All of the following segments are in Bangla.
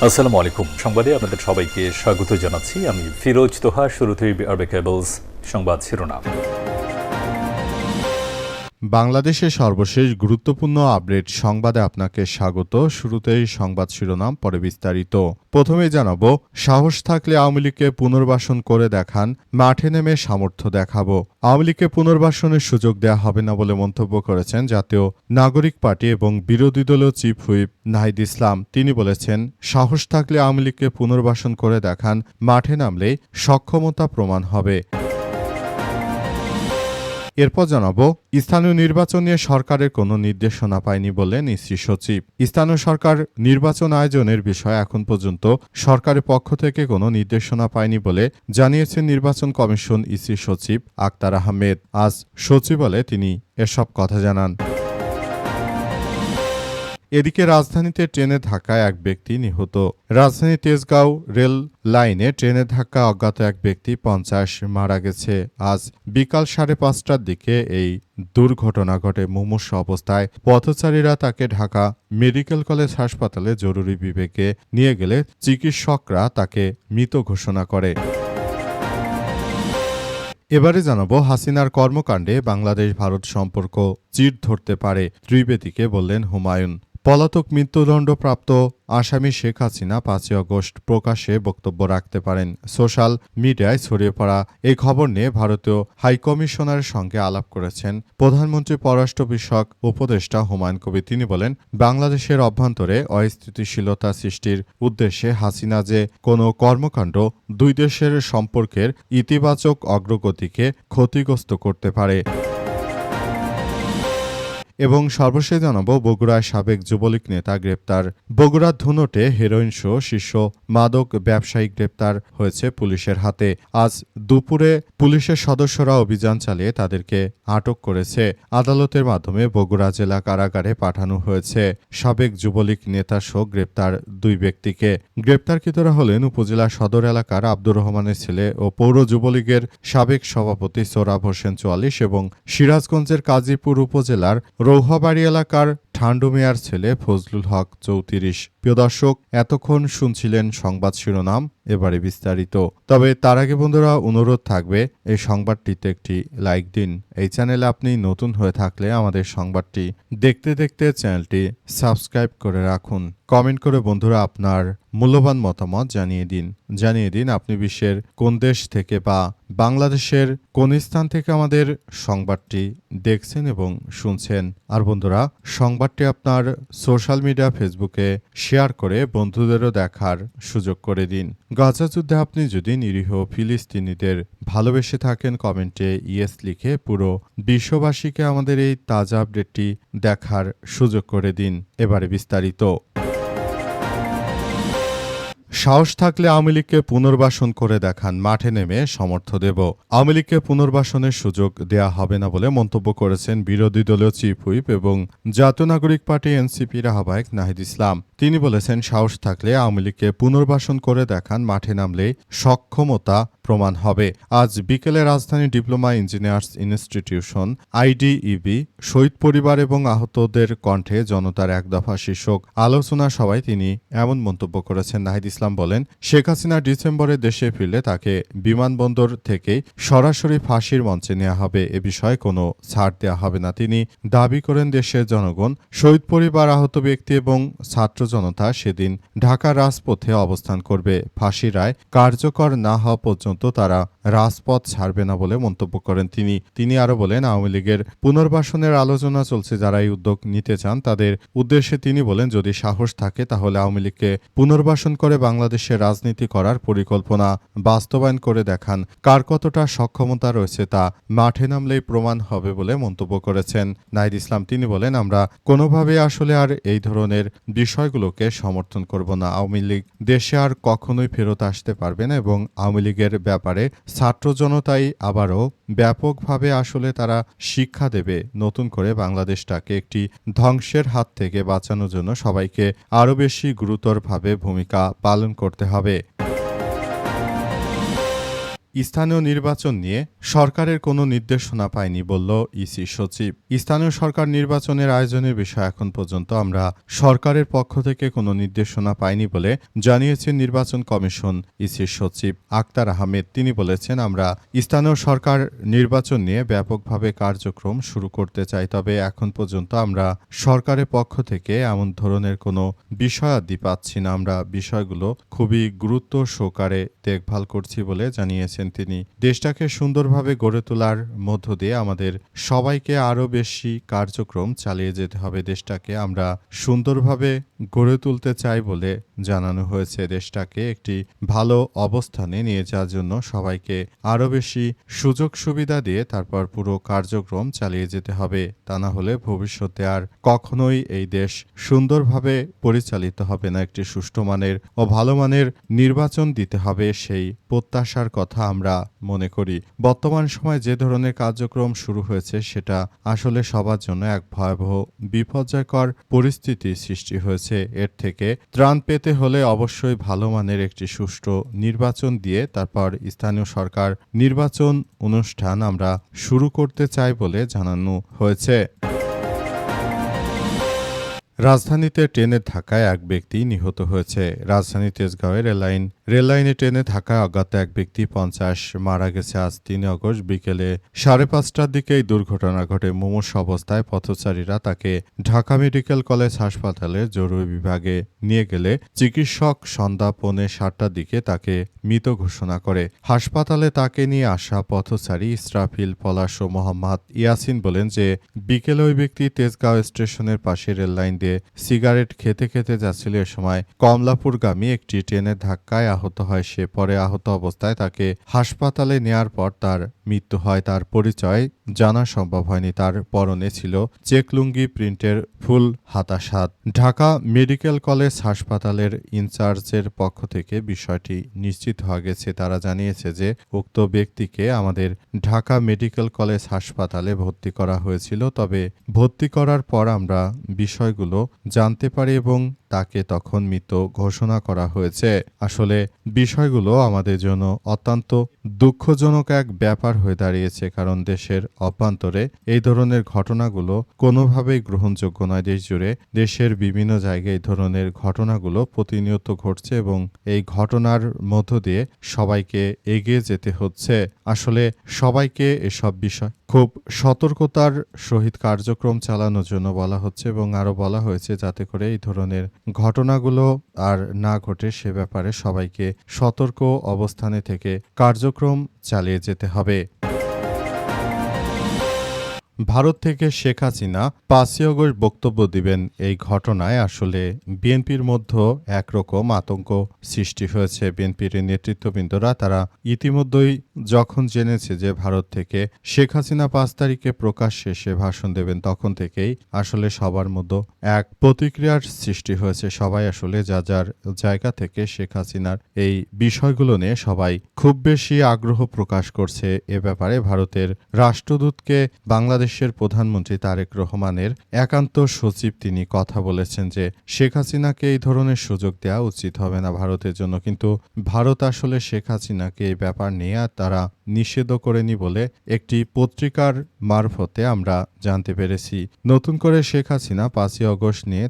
আসসালামু আলাইকুম। সংবাদে আপনাদের সবাইকে স্বাগত জানাচ্ছি। আমি ফিরোজ তোহা। শুরুতেই আরবে কেবলস সংবাদ শিরোনাম। বাংলাদেশের সর্বশেষ গুরুত্বপূর্ণ আপডেট সংবাদে আপনাকে স্বাগত। শুরুতেই সংবাদ শিরোনাম, পরে বিস্তারিত। প্রথমেই জানাবো, সাহস থাকলে আওয়ামী লীগকে পুনর্বাসন করে দেখান, মাঠে নেমে সামর্থ্য দেখাবো। আওয়ামী লীগকে পুনর্বাসনের সুযোগ দেওয়া হবে না বলে মন্তব্য করেছেন জাতীয় নাগরিক পার্টি এবং বিরোধী দলীয় চিফ হুইপ নাহিদ ইসলাম। তিনি বলেছেন, সাহস থাকলে আওয়ামী লীগকে পুনর্বাসন করে দেখান, মাঠে নামলেই সক্ষমতা প্রমাণ হবে। এরপর জানাবো, স্থানীয় নির্বাচন নিয়ে সরকারের কোনো নির্দেশনা পায়নি বললেন ইসি সচিব। স্থানীয় সরকার নির্বাচন আয়োজনের বিষয়ে এখন পর্যন্ত সরকারের পক্ষ থেকে কোনো নির্দেশনা পায়নি বলে জানিয়েছেন নির্বাচন কমিশন ইসি সচিব আক্তার আহমেদ। আজ সচিবালয়ে তিনি এসব কথা জানান। এদিকে রাজধানীতে ট্রেনের ধাক্কায় এক ব্যক্তি নিহত। রাজধানী তেজগাঁও রেল লাইনে ট্রেনের ধাক্কা অজ্ঞাত এক ব্যক্তি 50 মারা গেছে। আজ বিকাল 5:30টার দিকে এই দুর্ঘটনা ঘটে। মুমূর্ষু অবস্থায় পথচারীরা তাকে ঢাকা মেডিকেল কলেজ হাসপাতালে জরুরি বিভাগে নিয়ে গেলে চিকিৎসকরা তাকে মৃত ঘোষণা করে। এবারে জানাবো, হাসিনার কর্মকাণ্ডে বাংলাদেশ ভারত সম্পর্ক চির ধরতে পারে, ত্রিবেদীকে বললেন হুমায়ুন। পলাতক মৃত্যুদণ্ডপ্রাপ্ত আসামি শেখ হাসিনা 5 আগস্ট প্রকাশ্যে বক্তব্য রাখতে পারেন। সোশ্যাল মিডিয়ায় ছড়িয়ে পড়া এই খবর নিয়ে ভারতীয় হাইকমিশনারের সঙ্গে আলাপ করেছেন প্রধানমন্ত্রী পররাষ্ট্র বিষয়ক উপদেষ্টা হুমায়ুন কবির। তিনি বলেন, বাংলাদেশের অভ্যন্তরে অস্থিতিশীলতা সৃষ্টির উদ্দেশ্যে হাসিনা যে কোনো কর্মকাণ্ড দুই দেশের সম্পর্কের ইতিবাচক অগ্রগতিকে ক্ষতিগ্রস্ত করতে পারে। এবং সর্বশেষ জানাবো, বগুড়ায় সাবেক যুবলীগ নেতা গ্রেপ্তার। বগুড়ার ধুনটে হেরোইন সহ শীর্ষ মাদক ব্যবসায়ী গ্রেপ্তার হয়েছে পুলিশের হাতে। আজ দুপুরে পুলিশের সদস্যরা অভিযান চালিয়ে তাদেরকে আটক করেছে। আদালতের মাধ্যমে বগুড়া জেলা কারাগারে পাঠানো হয়েছে। সাবেক যুবলীগ নেতা সহ গ্রেপ্তার দুই ব্যক্তিকে। গ্রেপ্তারকৃতরা হলেন উপজেলা সদর এলাকার আব্দুর রহমানের ছেলে ও পৌর যুবলীগের সাবেক সভাপতি সোহরাব হোসেন 44 এবং সিরাজগঞ্জের কাজীপুর উপজেলার রৌহাবাড়ি এলাকার ঠান্ডু মিয়ার ছেলে ফজলুল হক 34। প্রিয় দর্শক, এতক্ষণ শুনছিলেন সংবাদ শিরোনাম, এবারে বিস্তারিত। তবে তার আগে বন্ধুরা, অনুরোধ থাকবে এই সংবাদটিতে একটি লাইক দিন। এই চ্যানেলে আপনি নতুন হয়ে থাকলে আমাদের সংবাদটি দেখতে দেখতে চ্যানেলটি সাবস্ক্রাইব করে রাখুন। কমেন্ট করে বন্ধুরা আপনার মূল্যবান মতামত জানিয়ে দিন আপনি বিশ্বের কোন দেশ থেকে বা বাংলাদেশের কোন স্থান থেকে আমাদের সংবাদটি দেখছেন এবং শুনছেন। আর বন্ধুরা, সংবাদটি আপনার সোশ্যাল মিডিয়া ফেসবুকে শেয়ার করে বন্ধুদেরও দেখার সুযোগ করে দিন। গাজা যুদ্ধে আপনি যদি নিরীহ ফিলিস্তিনিদের ভালোবেসে থাকেন, কমেন্টে ইয়েস লিখে পুরো বিশ্ববাসীকে আমাদের এই তাজা আপডেটটি দেখার সুযোগ করে দিন। এবারে বিস্তারিত। সাহস থাকলে আওয়ামী লীগকে পুনর্বাসন করে দেখান, মাঠে নেমে সমর্থ দেব। আওয়ামী লীগকে পুনর্বাসনের সুযোগ দেয়া হবে না বলে মন্তব্য করেছেন বিরোধী দলীয় চিফ হুইপ এবং জাতীয় নাগরিক পার্টি এনসিপির আহ্বায়ক নাহিদ ইসলাম। তিনি বলেছেন, সাহস থাকলে আওয়ামী লীগকে পুনর্বাসন করে দেখান, মাঠে নামলে সক্ষমতা প্রমাণ হবে। আজ বিকেলে রাজধানী ডিপ্লোমা ইঞ্জিনিয়ার্স ইনস্টিটিউশন আইডিইবি শহীদ পরিবার এবং আহতদের কণ্ঠে জনতার এক দফা শীর্ষক আলোচনা সভায় তিনি এমন মন্তব্য করেছেন। নাহিদ ইসলাম বলেন, শেখ হাসিনা ডিসেম্বরে দেশে ফিরলে তাকে বিমানবন্দর থেকেই সরাসরি ফাঁসির মঞ্চে নেওয়া হবে। এ বিষয়ে কোনো ছাড় দেওয়া হবে না। তিনি দাবি করেন, দেশের জনগণ, শহীদ পরিবার, আহত ব্যক্তি এবং ছাত্র জনতা সেদিন ঢাকার রাজপথে অবস্থান করবে। ফাঁসির রায় কার্যকর না হওয়া পর্যন্ত তারা রাজপথ ছাড়বে না বলে মন্তব্য করেন তিনি আরো বলেন, আওয়ামী লীগের পুনর্বাসনের আলোচনা চলছে। যারা এই উদ্যোগ নিতে চান তাদের উদ্দেশ্যে তিনি বলেন, যদি সাহস থাকে তাহলে আওয়ামী লীগকে পুনর্বাসন করে বাংলাদেশে রাজনীতি করার পরিকল্পনা বাস্তবায়ন করে দেখান। কার কতটা সক্ষমতা রয়েছে তা মাঠে নামলেই প্রমাণ হবে বলে মন্তব্য করেছেন নাহিদ ইসলাম। তিনি বলেন, আমরা কোনোভাবে আসলে আর এই ধরনের বিষয়গুলোকে সমর্থন করব না। আওয়ামী লীগ দেশে আর কখনোই ফেরত আসতে পারবে না এবং আওয়ামী লীগের ব্যাপারে ছাত্র জনতাই আবারও ব্যাপকভাবে আসলে তারা শিক্ষা দেবে। নতুন করে বাংলাদেশটাকে একটি ধ্বংসের হাত থেকে বাঁচানোর জন্য সবাইকে আরও বেশি গুরুতরভাবে ভূমিকা পালন করতে হবে। স্থানীয় নির্বাচন নিয়ে সরকারের কোনো নির্দেশনা পায়নি বলল ইসি সচিব। স্থানীয় সরকার নির্বাচনের আয়োজনের বিষয়ে এখন পর্যন্ত আমরা সরকারের পক্ষ থেকে কোনো নির্দেশনা পাইনি বলে জানিয়েছেন নির্বাচন কমিশন ইসির সচিব আক্তার আহমেদ। তিনি বলেছেন, আমরা স্থানীয় সরকার নির্বাচন নিয়ে ব্যাপকভাবে কার্যক্রম শুরু করতে চাই, তবে এখন পর্যন্ত আমরা সরকারের পক্ষ থেকে এমন ধরনের কোনো বিষয়াদি পাচ্ছি না। আমরা বিষয়গুলো খুবই গুরুত্ব সহকারে দেখভাল করছি বলে জানিয়েছেন তিনি। দেশটাকে সুন্দরভাবে গড়ে তোলার মধ্য দিয়ে আমাদের সবাইকে আরও বেশি কার্যক্রম চালিয়ে যেতে হবে। দেশটাকে আমরা সুন্দরভাবে গড়ে তুলতে চাই বলে জানানো হয়েছে। দেশটাকে একটি ভালো অবস্থানে নিয়ে যাওয়ার জন্য সবাইকে আরও বেশি সুযোগ সুবিধা দিয়ে তারপর পুরো কার্যক্রম চালিয়ে যেতে হবে। তা না হলে ভবিষ্যতে আর কখনোই এই দেশ সুন্দরভাবে পরিচালিত হবে না। একটি সুষ্ঠু মানের ও ভালো মানের নির্বাচন দিতে হবে, সেই প্রত্যাশার কথা আমরা মনে করি। বর্তমান সময়ে যে ধরনের কার্যক্রম শুরু হয়েছে সেটা আসলে সবার জন্য এক ভয়াবহ বিপর্যয়কর পরিস্থিতি সৃষ্টি হয়েছে। এর থেকে ত্রাণ পেতে হলে অবশ্যই ভালো মানের একটি সুষ্ঠু নির্বাচন দিয়ে তারপর স্থানীয় সরকার নির্বাচন অনুষ্ঠান আমরা শুরু করতে চাই বলে জানানো হয়েছে। রাজধানীতে ট্রেনের ধাক্কায় এক ব্যক্তি নিহত হয়েছে। রাজধানী তেজগাঁওয়ে রেললাইনে ট্রেনে ধাক্কায় অজ্ঞাত এক ব্যক্তি 50 মারা গেছে। আজ 3 আগস্ট বিকেলে 5:30টার দিকে এই দুর্ঘটনা ঘটে। মুমূর্ষু অবস্থায় পথচারীরা তাকে ঢাকা মেডিকেল কলেজ হাসপাতালের জরুরি বিভাগে নিয়ে গেলে চিকিৎসক সন্ধ্যা 6:45টার দিকে তাকে মৃত ঘোষণা করে। হাসপাতালে তাকে নিয়ে আসা পথচারী ইসরাফিল পলাশ ও মোহাম্মদ ইয়াসিন বলেন যে বিকেলে ওই ব্যক্তি তেজগাঁও স্টেশনের পাশে রেললাইন দিয়ে সিগারেট খেতে খেতে যাচ্ছিল। এ সময় কমলাপুরগামী একটি ট্রেনের ধাক্কায় আহত হয় সে। পরে আহত অবস্থায় তাকে হাসপাতালে নেয়ার পর তার মৃত্যু হয়। তার পরিচয় জানা সম্ভব হয়নি। তার পরনে ছিল চেক লুঙ্গি, প্রিন্টের ফুল হাতা শার্ট। ঢাকা মেডিকেল কলেজ হাসপাতালের ইনচার্জের পক্ষ থেকে বিষয়টি নিশ্চিত হওয়া গেছে। তারা জানিয়েছে যে উক্ত ব্যক্তিকে আমাদের ঢাকা মেডিকেল কলেজ হাসপাতালে ভর্তি করা হয়েছিল, তবে ভর্তি করার পর আমরা বিষয়গুলো জানতে পারি এবং তাকে তখন মৃত ঘোষণা করা হয়েছে। আসলে বিষয়গুলো আমাদের জন্য অত্যন্ত দুঃখজনক এক ব্যাপার হয়ে দাঁড়িয়েছে, কারণ দেশের অভ্যন্তরে এই ধরনের ঘটনাগুলো কোনোভাবেই গ্রহণযোগ্য নয়। দেশ জুড়ে দেশের বিভিন্ন জায়গায় এই ধরনের ঘটনাগুলো প্রতিনিয়ত ঘটছে এবং এই ঘটনার মধ্য দিয়ে সবাইকে এগিয়ে যেতে হচ্ছে। আসলে সবাইকে এসব বিষয় খুব সতর্কতার সহিত কার্যক্রম চালানোর জন্য বলা হচ্ছে এবং আরও বলা হয়েছে যাতে করে এই ধরনের ঘটনাগুলো আর না ঘটে সে ব্যাপারে সবাইকে সতর্ক অবস্থানে থেকে কার্যক্রম চালিয়ে যেতে হবে। ভারত থেকে শেখ হাসিনা 5ই আগস্ট বক্তব্য দিবেন, এই ঘটনায় আসলে বিএনপির মধ্যে একরকম আতঙ্ক সৃষ্টি হয়েছে। বিএনপির নেতৃত্ববৃন্দরা তারা ইতিমধ্যেই যখন জেনেছে যে ভারত থেকে শেখ হাসিনা 5 তারিখে প্রকাশ্যে সে ভাষণ দেবেন, তখন থেকেই আসলে সবার মধ্যে এক প্রতিক্রিয়ার সৃষ্টি হয়েছে। সবাই আসলে যার জায়গা থেকে শেখ হাসিনার এই বিষয়গুলো নিয়ে সবাই খুব বেশি আগ্রহ প্রকাশ করছে। এ ব্যাপারে ভারতের রাষ্ট্রদূতকে বাংলাদেশের প্রধানমন্ত্রী তারেক রহমানের একান্ত সচিব তিনি কথা বলেছেন যে শেখ হাসিনাকে এই ধরনের সুযোগ দেওয়া উচিত হবে না ভারতের জন্য। কিন্তু ভারত আসলে শেখ হাসিনাকে এই ব্যাপার নিয়ে তারা নিষেধও করেনি বলে একটি পত্রিকার মারফতে আমরা জানতে পেরেছি। নতুন করে শেখ হাসিনা 5ই আগস্ট নিয়ে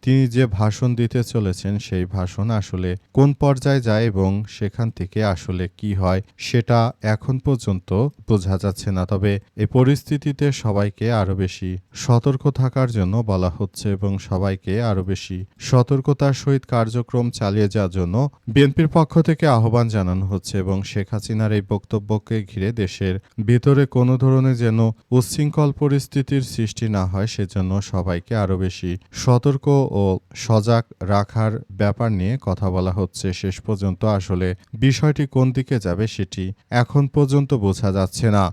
তিনি যে ভাষণ দিতে চলেছেন সেই ভাষণ আসলে কোন পর্যায়ে যায় এবং সেখান থেকে আসলে কি হয় সেটা এখন পর্যন্ত বোঝা যাচ্ছে না। তবে এই পরিস্থিতিতে সবাইকে আরো বেশি সতর্ক থাকার জন্য বলা হচ্ছে এবং সবাইকে আরো বেশি সতর্কতার সহিত কার্যক্রম চালিয়ে যাওয়ার জন্য বিএনপির পক্ষ থেকে আহ্বান জানানো হচ্ছে এবং শেখ হাসিনার এই বক্তব্যকে ঘিরে দেশের ভিতরে কোনো ধরনের যেন উচ্ছৃঙ্খল পরিস্থিতির সৃষ্টি না হয় সেজন্য সবাইকে আরো বেশি সতর্ক ও সজাগ রাখার ব্যাপার নিয়ে কথা বলা হচ্ছে। শেষ পর্যন্ত আসলে বিষয়টি কোন দিকে যাবে সেটি এখন পর্যন্ত বোঝা যাচ্ছে না।